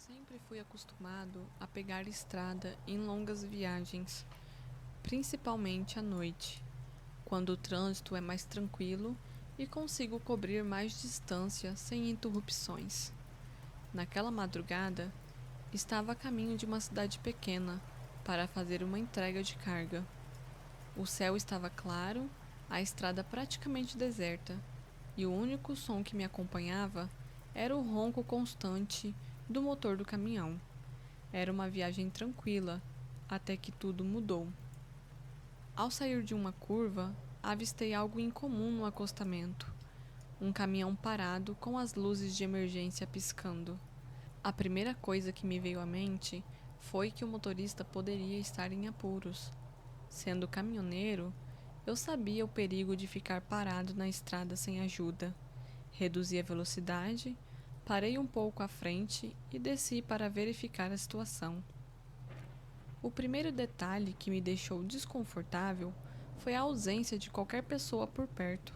sempre fui acostumado a pegar estrada em longas viagens, principalmente à noite, quando o trânsito é mais tranquilo e consigo cobrir mais distância sem interrupções. Naquela madrugada, estava a caminho de uma cidade pequena para fazer uma entrega de carga. O céu estava claro, a estrada praticamente deserta, e o único som que me acompanhava era o ronco constante do motor do caminhão. Era uma viagem tranquila, até que tudo mudou. Ao sair de uma curva, avistei algo incomum no acostamento. Um caminhão parado com as luzes de emergência piscando. A primeira coisa que me veio à mente foi que o motorista poderia estar em apuros. Sendo caminhoneiro, eu sabia o perigo de ficar parado na estrada sem ajuda. Reduzi a velocidade, parei um pouco à frente e desci para verificar a situação. O primeiro detalhe que me deixou desconfortável foi a ausência de qualquer pessoa por perto.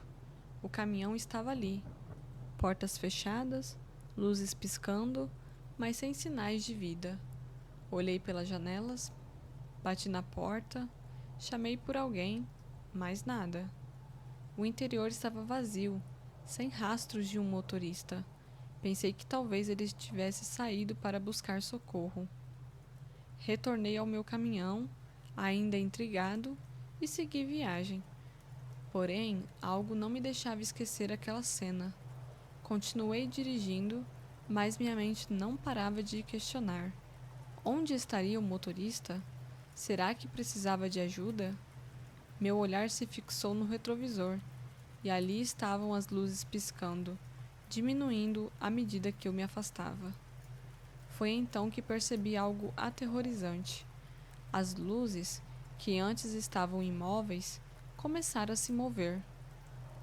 O caminhão estava ali, portas fechadas, luzes piscando, mas sem sinais de vida. Olhei pelas janelas, bati na porta, chamei por alguém, mas nada. O interior estava vazio, sem rastros de um motorista. Pensei que talvez ele tivesse saído para buscar socorro. Retornei ao meu caminhão, ainda intrigado, e segui viagem. Porém, algo não me deixava esquecer aquela cena. Continuei dirigindo, mas minha mente não parava de questionar. Onde estaria o motorista? Será que precisava de ajuda? Meu olhar se fixou no retrovisor, e ali estavam as luzes piscando, diminuindo à medida que eu me afastava. Foi então que percebi algo aterrorizante. As luzes, que antes estavam imóveis, começaram a se mover.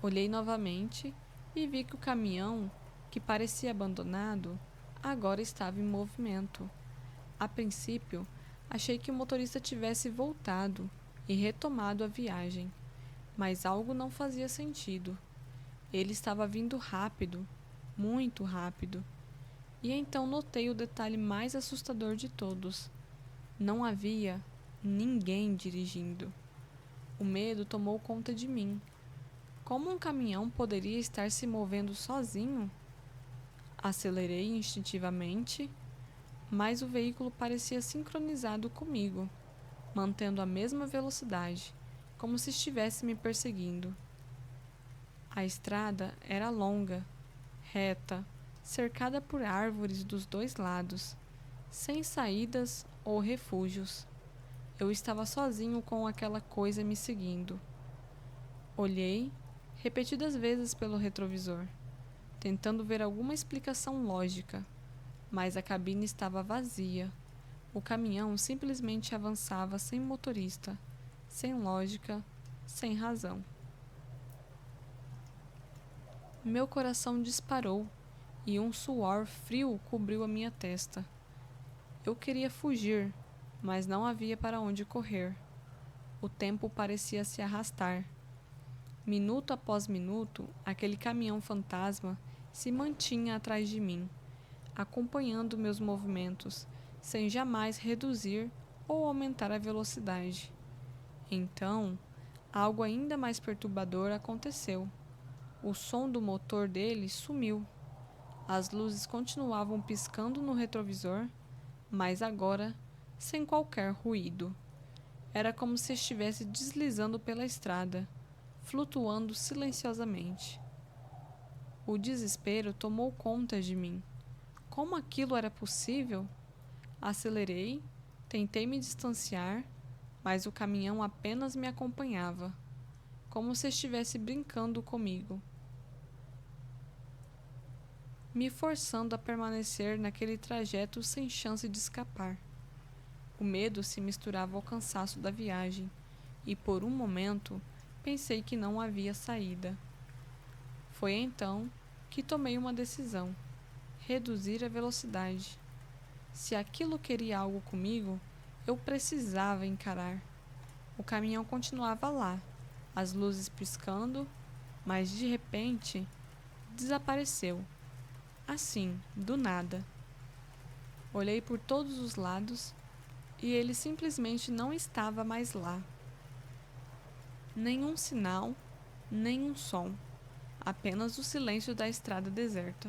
Olhei novamente e vi que o caminhão, que parecia abandonado, agora estava em movimento. A princípio, achei que o motorista tivesse voltado e retomado a viagem, mas algo não fazia sentido. Ele estava vindo rápido, muito rápido. E então notei o detalhe mais assustador de todos. Não havia ninguém dirigindo. O medo tomou conta de mim. Como um caminhão poderia estar se movendo sozinho? Acelerei instintivamente, mas o veículo parecia sincronizado comigo, mantendo a mesma velocidade, como se estivesse me perseguindo. A estrada era longa, reta, cercada por árvores dos dois lados, sem saídas ou refúgios. Eu estava sozinho com aquela coisa me seguindo. Olhei repetidas vezes pelo retrovisor, tentando ver alguma explicação lógica, mas a cabine estava vazia. O caminhão simplesmente avançava sem motorista, sem lógica, sem razão. Meu coração disparou e um suor frio cobriu a minha testa. Eu queria fugir, mas não havia para onde correr. O tempo parecia se arrastar. Minuto após minuto, aquele caminhão fantasma se mantinha atrás de mim, acompanhando meus movimentos, sem jamais reduzir ou aumentar a velocidade. Então, algo ainda mais perturbador aconteceu. O som do motor dele sumiu. As luzes continuavam piscando no retrovisor, mas agora sem qualquer ruído. Era como se estivesse deslizando pela estrada, flutuando silenciosamente. O desespero tomou conta de mim. Como aquilo era possível? Acelerei, tentei me distanciar, mas o caminhão apenas me acompanhava, como se estivesse brincando comigo, me forçando a permanecer naquele trajeto sem chance de escapar. O medo se misturava ao cansaço da viagem, e por um momento pensei que não havia saída. Foi então que tomei uma decisão: reduzir a velocidade. Se aquilo queria algo comigo, eu precisava encarar. O caminhão continuava lá, as luzes piscando, mas de repente desapareceu. Assim, do nada. Olhei por todos os lados e ele simplesmente não estava mais lá. Nenhum sinal, nenhum som, apenas o silêncio da estrada deserta.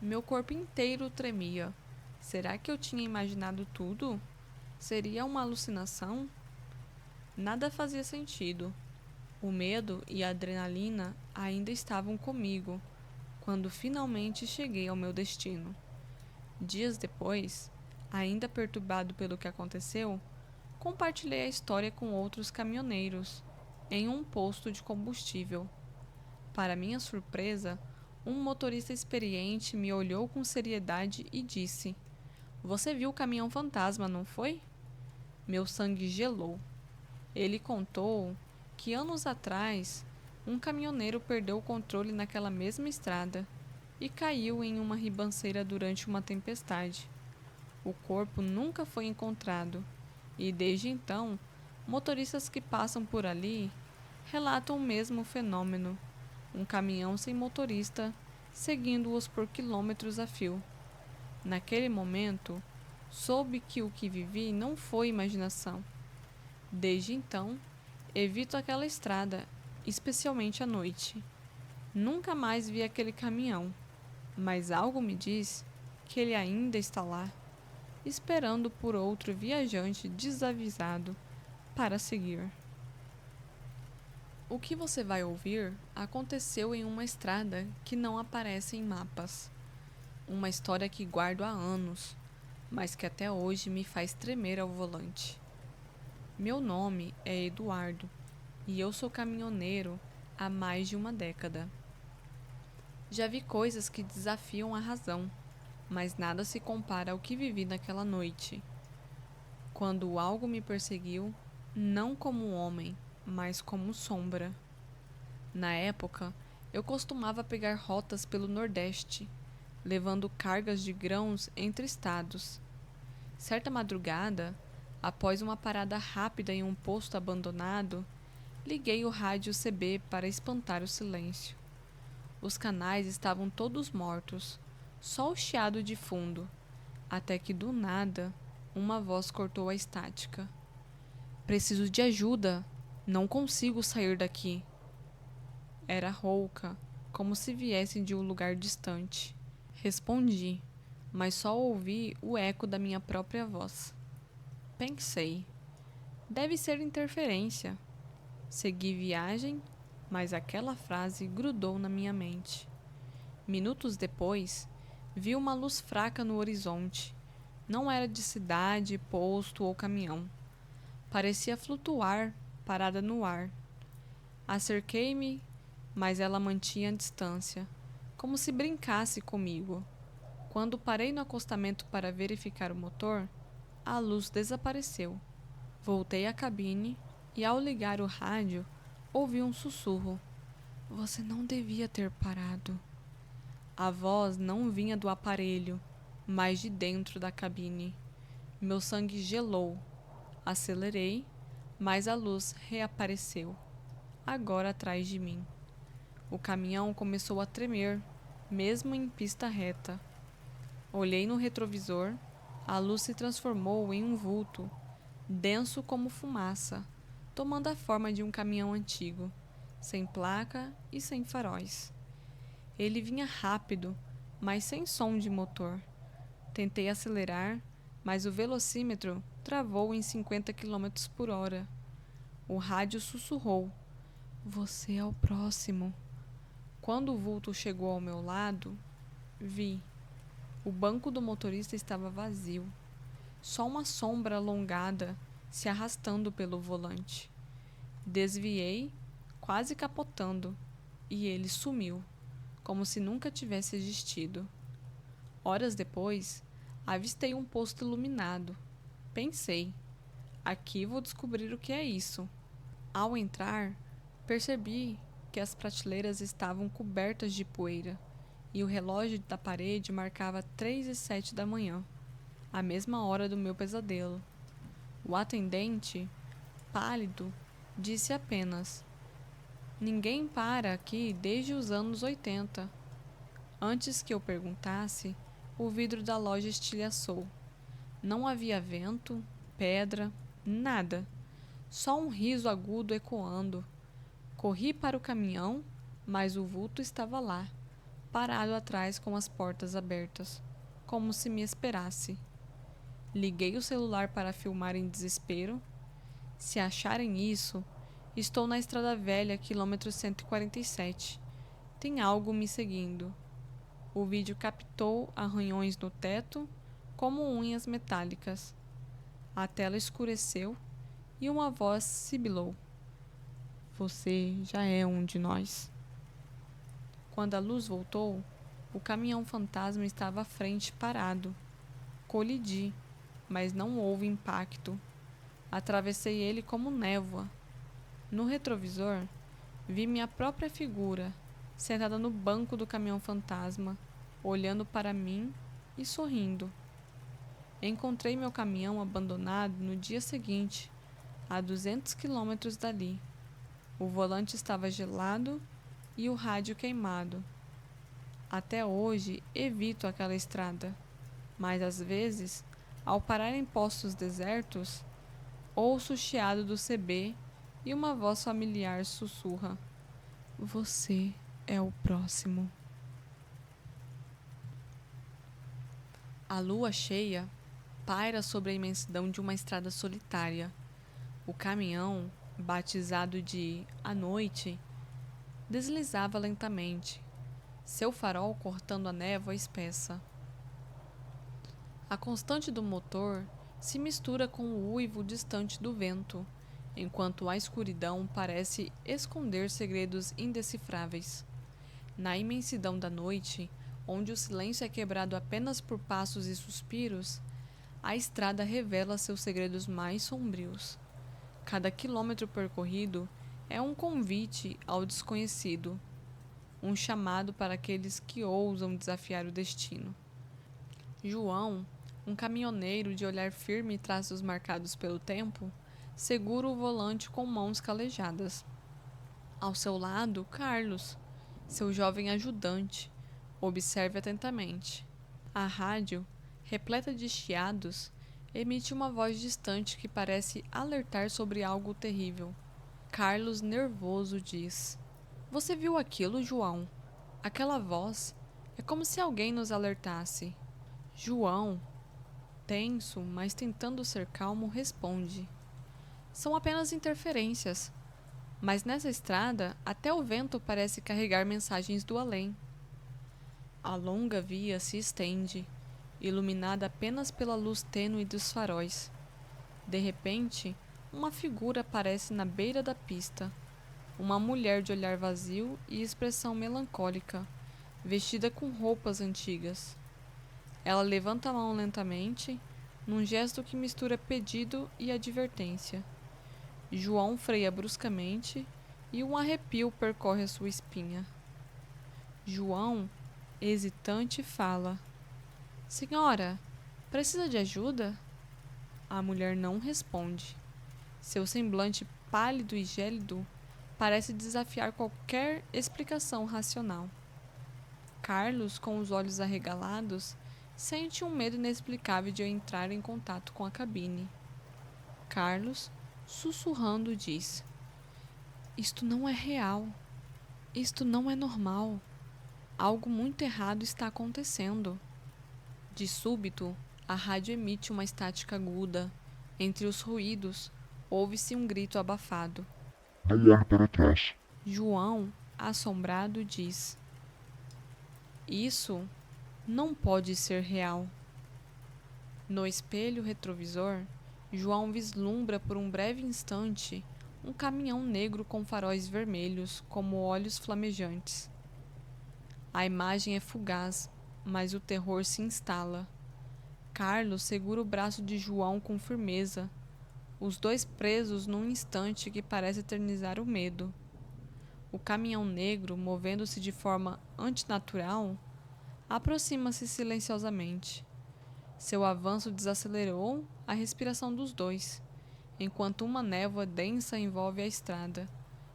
Meu corpo inteiro tremia. Será que eu tinha imaginado tudo? Seria uma alucinação? Nada fazia sentido. O medo e a adrenalina ainda estavam comigo quando finalmente cheguei ao meu destino. Dias depois, ainda perturbado pelo que aconteceu, compartilhei a história com outros caminhoneiros em um posto de combustível. Para minha surpresa, um motorista experiente me olhou com seriedade e disse: "Você viu o caminhão fantasma, não foi?" Meu sangue gelou. Ele contou que anos atrás, um caminhoneiro perdeu o controle naquela mesma estrada e caiu em uma ribanceira durante uma tempestade. O corpo nunca foi encontrado e, desde então, motoristas que passam por ali relatam o mesmo fenômeno: um caminhão sem motorista seguindo-os por quilômetros a fio. Naquele momento, soube que o que vivi não foi imaginação. Desde então, evito aquela estrada, especialmente à noite. Nunca mais vi aquele caminhão, mas algo me diz que ele ainda está lá, esperando por outro viajante desavisado para seguir. O que você vai ouvir aconteceu em uma estrada que não aparece em mapas. Uma história que guardo há anos, mas que até hoje me faz tremer ao volante. Meu nome é Eduardo e eu sou caminhoneiro há mais de uma década. Já vi coisas que desafiam a razão, mas nada se compara ao que vivi naquela noite, quando algo me perseguiu, não como um homem, mas como sombra. Na época, eu costumava pegar rotas pelo Nordeste, levando cargas de grãos entre estados. Certa madrugada, após uma parada rápida em um posto abandonado, liguei o rádio CB para espantar o silêncio. Os canais estavam todos mortos, só o chiado de fundo, até que do nada, uma voz cortou a estática. "Preciso de ajuda. Não consigo sair daqui." Era rouca, como se viesse de um lugar distante. Respondi, mas só ouvi o eco da minha própria voz. Pensei, deve ser interferência. Segui viagem, mas aquela frase grudou na minha mente. Minutos depois, vi uma luz fraca no horizonte. Não era de cidade, posto ou caminhão. Parecia flutuar, parada no ar. Acerquei-me, mas ela mantinha a distância, como se brincasse comigo. Quando parei no acostamento para verificar o motor, a luz desapareceu. Voltei à cabine e, ao ligar o rádio, ouvi um sussurro. "Você não devia ter parado." A voz não vinha do aparelho, mas de dentro da cabine. Meu sangue gelou. Acelerei, mas a luz reapareceu, agora atrás de mim. O caminhão começou a tremer, mesmo em pista reta. Olhei no retrovisor, a luz se transformou em um vulto, denso como fumaça, tomando a forma de um caminhão antigo, sem placa e sem faróis. Ele vinha rápido, mas sem som de motor. Tentei acelerar, mas o velocímetro travou em 50 quilômetros por hora. O rádio sussurrou: "Você é o próximo." Quando o vulto chegou ao meu lado, vi. O banco do motorista estava vazio. Só uma sombra alongada se arrastando pelo volante. Desviei, quase capotando, e ele sumiu, como se nunca tivesse existido. Horas depois, avistei um posto iluminado. Pensei, aqui vou descobrir o que é isso. Ao entrar, percebi que as prateleiras estavam cobertas de poeira e o relógio da parede marcava 3:07 da manhã, a mesma hora do meu pesadelo. O atendente, pálido, disse apenas: "Ninguém para aqui desde os anos 80." Antes que eu perguntasse, o vidro da loja estilhaçou. Não havia vento, pedra, nada. Só um riso agudo ecoando. Corri para o caminhão, mas o vulto estava lá, parado atrás com as portas abertas, como se me esperasse. Liguei o celular para filmar em desespero. Se acharem isso, estou na Estrada Velha, quilômetro 147. Tem algo me seguindo. O vídeo captou arranhões no teto, como unhas metálicas. A tela escureceu e uma voz sibilou. Você já é um de nós. Quando a luz voltou, o caminhão fantasma estava à frente parado. Colidi, mas não houve impacto. Atravessei ele como névoa. No retrovisor, vi minha própria figura, sentada no banco do caminhão fantasma, olhando para mim e sorrindo. Encontrei meu caminhão abandonado no dia seguinte, a 200 quilômetros dali. O volante estava gelado e o rádio queimado. Até hoje evito aquela estrada, mas às vezes, ao parar em postos desertos, ouço o chiado do CB e uma voz familiar sussurra: Você é o próximo. A lua cheia paira sobre a imensidão de uma estrada solitária. O caminhão, batizado de A Noite, deslizava lentamente, seu farol cortando a névoa espessa. A constante do motor se mistura com o uivo distante do vento, enquanto a escuridão parece esconder segredos indecifráveis. Na imensidão da noite, onde o silêncio é quebrado apenas por passos e suspiros, a estrada revela seus segredos mais sombrios. Cada quilômetro percorrido é um convite ao desconhecido, um chamado para aqueles que ousam desafiar o destino. João, um caminhoneiro de olhar firme e traços marcados pelo tempo, segura o volante com mãos calejadas. Ao seu lado, Carlos, seu jovem ajudante, observe atentamente. A rádio, repleta de chiados, emite uma voz distante que parece alertar sobre algo terrível. Carlos, nervoso, diz: Você viu aquilo, João? Aquela voz é como se alguém nos alertasse. João, tenso, mas tentando ser calmo, responde: São apenas interferências. Mas nessa estrada, até o vento parece carregar mensagens do além. A longa via se estende, iluminada apenas pela luz tênue dos faróis. De repente, uma figura aparece na beira da pista. Uma mulher de olhar vazio e expressão melancólica, vestida com roupas antigas. Ela levanta a mão lentamente, num gesto que mistura pedido e advertência. João freia bruscamente e um arrepio percorre a sua espinha. João, hesitante, fala: Senhora, precisa de ajuda? A mulher não responde. Seu semblante pálido e gélido parece desafiar qualquer explicação racional. Carlos, com os olhos arregalados, sente um medo inexplicável de entrar em contato com a cabine. Carlos, sussurrando, diz: Isto não é real. Isto não é normal. Algo muito errado está acontecendo. De súbito, a rádio emite uma estática aguda. Entre os ruídos, ouve-se um grito abafado. Olhar para trás. João, assombrado, diz: Isso não pode ser real. No espelho retrovisor, João vislumbra por um breve instante um caminhão negro com faróis vermelhos como olhos flamejantes. A imagem é fugaz, mas o terror se instala. Carlos segura o braço de João com firmeza, os dois presos num instante que parece eternizar o medo. O caminhão negro, movendo-se de forma antinatural, aproxima-se silenciosamente. Seu avanço desacelerou a respiração dos dois, enquanto uma névoa densa envolve a estrada,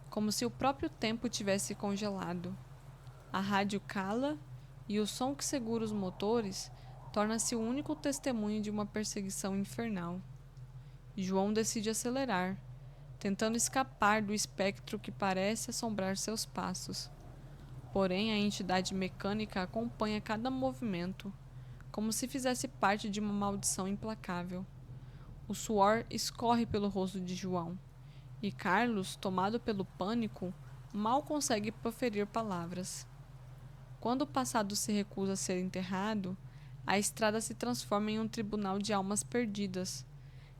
como se o próprio tempo tivesse congelado. A rádio cala e o som que segura os motores torna-se o único testemunho de uma perseguição infernal. João decide acelerar, tentando escapar do espectro que parece assombrar seus passos. Porém, a entidade mecânica acompanha cada movimento, como se fizesse parte de uma maldição implacável. O suor escorre pelo rosto de João, e Carlos, tomado pelo pânico, mal consegue proferir palavras. Quando o passado se recusa a ser enterrado, a estrada se transforma em um tribunal de almas perdidas.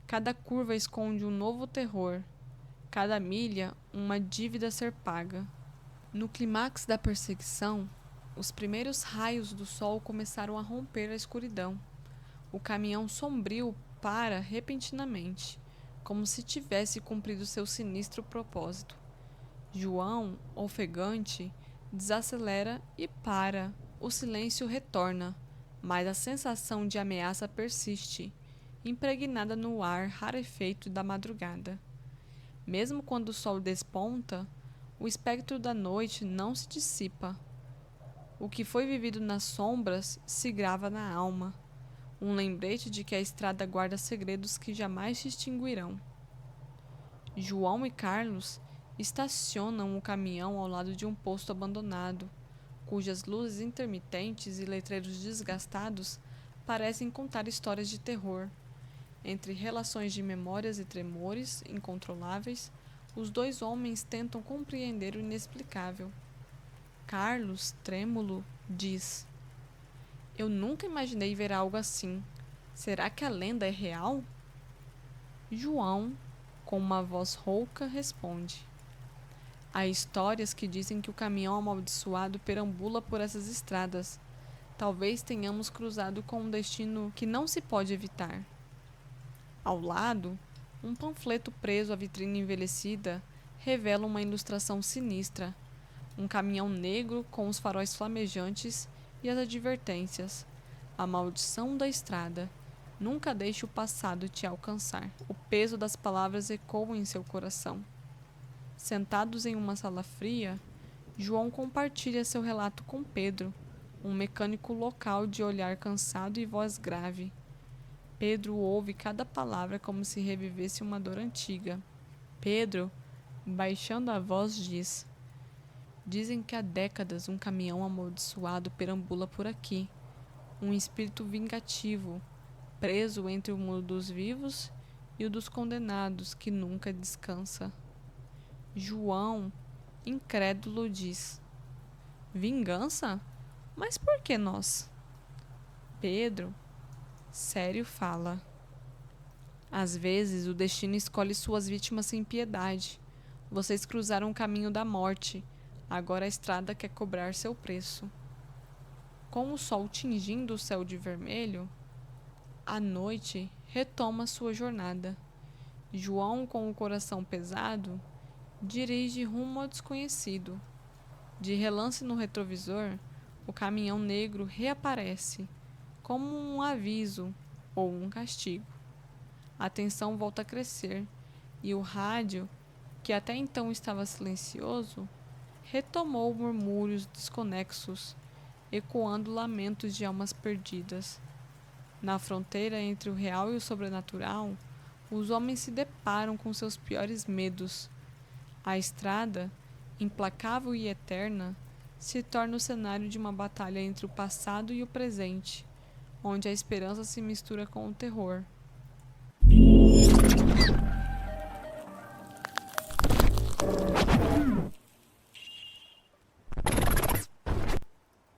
Cada curva esconde um novo terror, cada milha uma dívida a ser paga. No clímax da perseguição, os primeiros raios do sol começaram a romper a escuridão. O caminhão sombrio para repentinamente, como se tivesse cumprido seu sinistro propósito. João, ofegante, desacelera e para. O silêncio retorna, mas a sensação de ameaça persiste, impregnada no ar rarefeito da madrugada. Mesmo quando o sol desponta, o espectro da noite não se dissipa. O que foi vivido nas sombras se grava na alma, um lembrete de que a estrada guarda segredos que jamais se extinguirão. João e Carlos estacionam o caminhão ao lado de um posto abandonado, cujas luzes intermitentes e letreiros desgastados parecem contar histórias de terror. Entre relações de memórias e tremores incontroláveis, os dois homens tentam compreender o inexplicável. Carlos, trêmulo, diz: "Eu nunca imaginei ver algo assim. Será que a lenda é real?" João, com uma voz rouca, responde: "Há histórias que dizem que o caminhão amaldiçoado perambula por essas estradas. Talvez tenhamos cruzado com um destino que não se pode evitar." Ao lado, um panfleto preso à vitrine envelhecida revela uma ilustração sinistra: um caminhão negro com os faróis flamejantes e as advertências: "A maldição da estrada. Nunca deixe o passado te alcançar." O peso das palavras ecoa em seu coração. Sentados em uma sala fria, João compartilha seu relato com Pedro, um mecânico local de olhar cansado e voz grave. Pedro ouve cada palavra como se revivesse uma dor antiga. Pedro, baixando a voz, diz: "Dizem que há décadas um caminhão amaldiçoado perambula por aqui, um espírito vingativo, preso entre o mundo dos vivos e o dos condenados, que nunca descansa." João, incrédulo, diz: "Vingança? Mas por que nós?" Pedro, sério, fala: "Às vezes o destino escolhe suas vítimas sem piedade. Vocês cruzaram o caminho da morte. Agora a estrada quer cobrar seu preço." Com o sol tingindo o céu de vermelho, a noite retoma sua jornada. João, com o coração pesado, dirige rumo ao desconhecido. De relance no retrovisor, o caminhão negro reaparece, como um aviso ou um castigo. A tensão volta a crescer, e o rádio, que até então estava silencioso, retomou murmúrios desconexos, ecoando lamentos de almas perdidas. Na fronteira entre o real e o sobrenatural, os homens se deparam com seus piores medos. A estrada, implacável e eterna, se torna o cenário de uma batalha entre o passado e o presente, onde a esperança se mistura com o terror.